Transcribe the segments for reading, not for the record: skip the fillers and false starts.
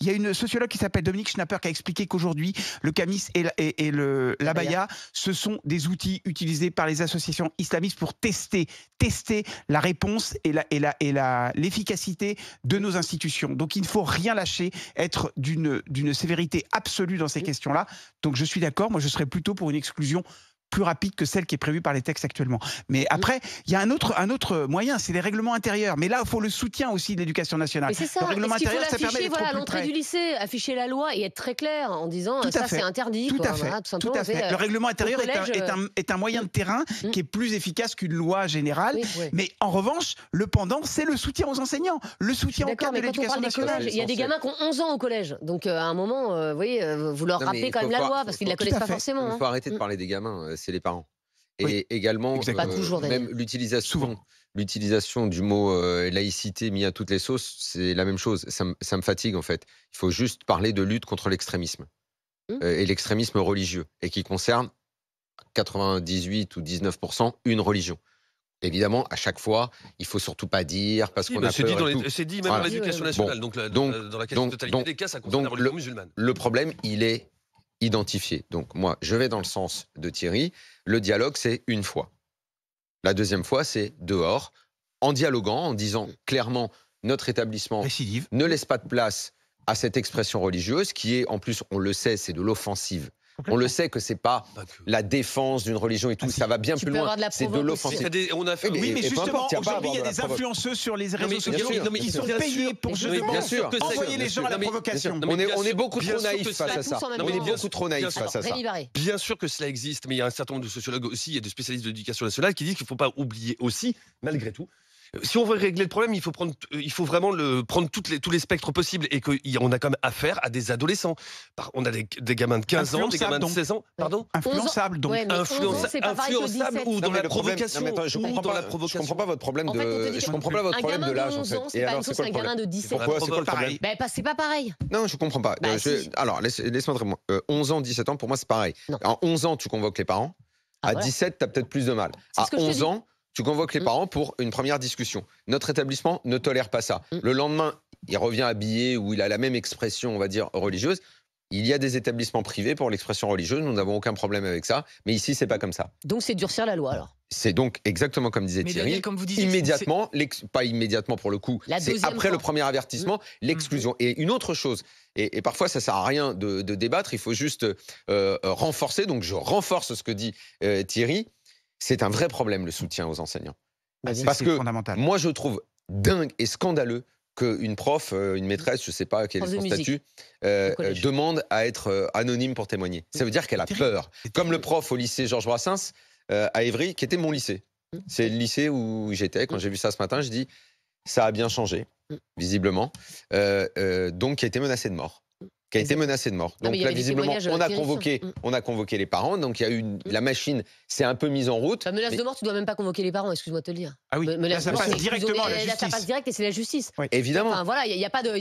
Il y a une sociologue qui s'appelle Dominique Schnapper qui a expliqué qu'aujourd'hui, le camis et l'abaya, ce sont des outils utilisés par les associations islamistes pour tester la réponse et l'efficacité de nos institutions. Donc il ne faut rien lâcher, être d'une sévérité absolue dans ces questions-là. Donc je suis d'accord, moi je serais plutôt pour une exclusion plus rapide que celle qui est prévue par les textes actuellement. Mais après, il y a un autre moyen, c'est les règlements intérieurs. Mais là, il faut le soutien aussi de l'éducation nationale. Mais c'est ça. Le règlement intérieur, ça permet d'être à l'entrée du lycée, afficher la loi et être très clair en disant ça c'est interdit. Tout à fait. Voilà, tout à fait. Le règlement intérieur est un moyen de terrain qui est plus efficace qu'une loi générale. Oui. Mais en revanche, le pendant, c'est le soutien aux enseignants, le soutien au cadre de l'éducation nationale. Il y a des gamins qui ont 11 ans au collège. Donc à un moment, vous voyez, vous leur rappelez quand même la loi parce qu'ils ne la connaissent pas forcément. Il faut arrêter de parler des gamins, c'est les parents. Et également, même l'utilisation du mot laïcité mis à toutes les sauces, c'est la même chose. Ça me fatigue en fait. Il faut juste parler de lutte contre l'extrémisme et l'extrémisme religieux et qui concerne 98 ou 19% une religion. Évidemment, à chaque fois, il ne faut surtout pas dire parce qu'on a peur. C'est dit même dans l'éducation nationale. Donc, dans la quasi-totalité des cas, ça concerne la religion musulmane. Le problème, il est identifié. Donc moi, je vais dans le sens de Thierry. Le dialogue, c'est une fois. La deuxième fois, c'est dehors, en dialoguant, en disant clairement, notre établissement ne laisse pas de place à cette expression religieuse qui est, en plus, on le sait, c'est de l'offensive. On le sait que c'est pas la défense d'une religion et tout, ça va bien plus loin. C'est de l'offensive. Oui, mais justement, aujourd'hui, il y a des influenceuses sur les réseaux sociaux qui sont payés pour envoyer les gens à la provocation. On est beaucoup trop naïfs face à ça. On est beaucoup trop naïfs face à ça. Bien sûr que cela existe, mais il y a un certain nombre de sociologues aussi et de spécialistes de l'éducation nationale qui disent qu'il ne faut pas oublier aussi, malgré tout, si on veut régler le problème, il faut vraiment prendre tous les spectres possibles et qu'on a quand même affaire à des adolescents. On a des gamins de 15 ans, des gamins de 16 ans. Pardon ? Influençables, donc. Influençables ou dans la provocation. Je ne comprends pas votre problème de l'âge, en fait. Et alors, c'est quoi le problème ? Un gamin de 17 ans, c'est quoi le problème ? C'est pas pareil. Non, je ne comprends pas. Alors, laisse-moi te répondre. 11 ans, 17 ans, pour moi, c'est pareil. À 11 ans, tu convoques les parents. À 17, tu as peut-être plus de mal. À 11 ans, tu convoques les parents pour une première discussion. Notre établissement ne tolère pas ça. Le lendemain, il revient habillé ou il a la même expression, on va dire, religieuse. Il y a des établissements privés pour l'expression religieuse. Nous n'avons aucun problème avec ça. Mais ici, c'est pas comme ça. Donc, c'est durcir la loi, alors. C'est donc exactement comme disait Thierry. Daniel, comme vous disiez, immédiatement, pas immédiatement pour le coup, c'est après le premier avertissement, l'exclusion. Et une autre chose, et parfois ça sert à rien de débattre, il faut juste renforcer. Donc je renforce ce que dit Thierry. C'est un vrai problème, le soutien aux enseignants. Parce que moi, je trouve dingue et scandaleux qu'une prof, une maîtresse, je ne sais pas quel est son statut, demande à être anonyme pour témoigner. Ça veut dire qu'elle a peur. Comme le prof au lycée Georges Brassens, à Évry, qui était mon lycée. C'est le lycée où j'étais. Quand j'ai vu ça ce matin, je dis, ça a bien changé, visiblement. Donc, qui a été menacé de mort. Donc là, visiblement, on a convoqué les parents. Donc il y a eu la machine s'est un peu mise en route. La menace de mort, tu dois même pas convoquer les parents, excuse-moi de te le dire. Ah oui, là, ça passe directement à la justice. Là, ça passe direct et c'est la justice. Oui. Évidemment. Enfin, voilà, il n'y a pas de.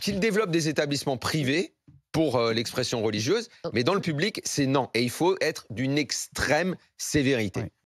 Qu'ils développent des établissements privés pour l'expression religieuse, mais dans le public, c'est non. Et il faut être d'une extrême sévérité.